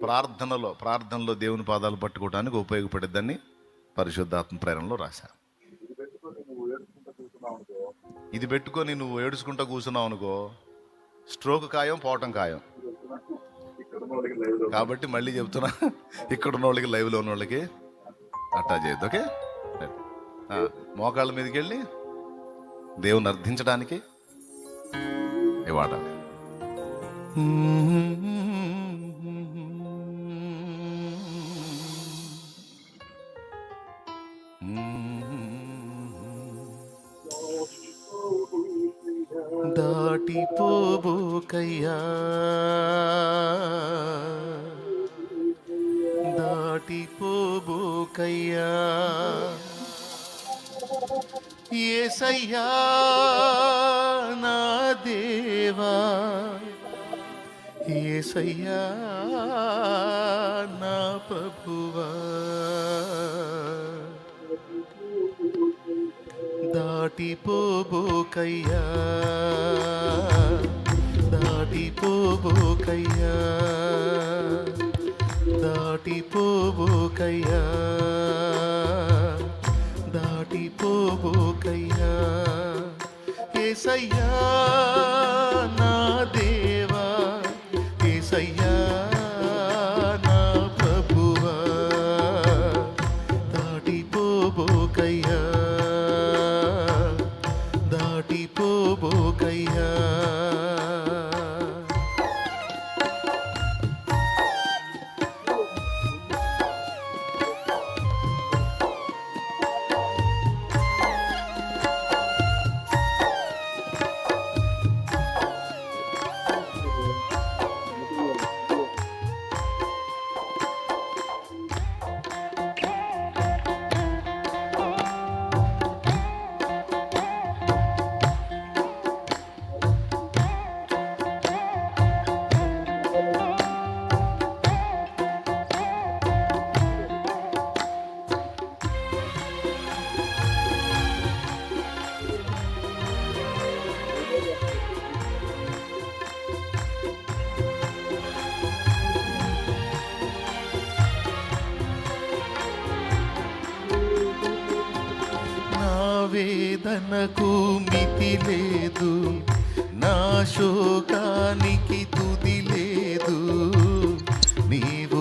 ప్రార్థనలో దేవుని పాదాలు పట్టుకోవడానికి ఉపయోగపడేదాన్ని పరిశుద్ధాత్మ ప్రేరణలో రాశా. ఇది పెట్టుకొని నువ్వు ఏడుచుకుంటా కూర్చున్నావు అనుకో, స్ట్రోక్ ఖాయం, పోవటం ఖాయం. కాబట్టి మళ్ళీ చెప్తున్నా, ఇక్కడ ఉన్న వాళ్ళకి, లైవ్లో ఉన్న వాళ్ళకి అట్టా చేయొద్దు. ఓకే, మోకాళ్ళ మీదకి వెళ్ళి దేవుని అర్థించడానికి వాడాలి. దాటిపోబోకయ్యా, దాటిపోబోకయ్యా, యేసయ్యా నా దేవా, యేసయ్యా నా ప్రభువా, దాటిపోబోకయ్యా, దాటిపోబోకయ్యా, దాటిపోబోకయ్యా, దాటిపోబోకయ్యా, యేసయ్యా నా దేవా, యేసయ్యా నా ప్రభువా, దాటిపోబోకయ్యా, దాటిపోబోకయ్యా. వేదనకు మితి లేదు, నా శోకానికి తుది లేదు, నీవు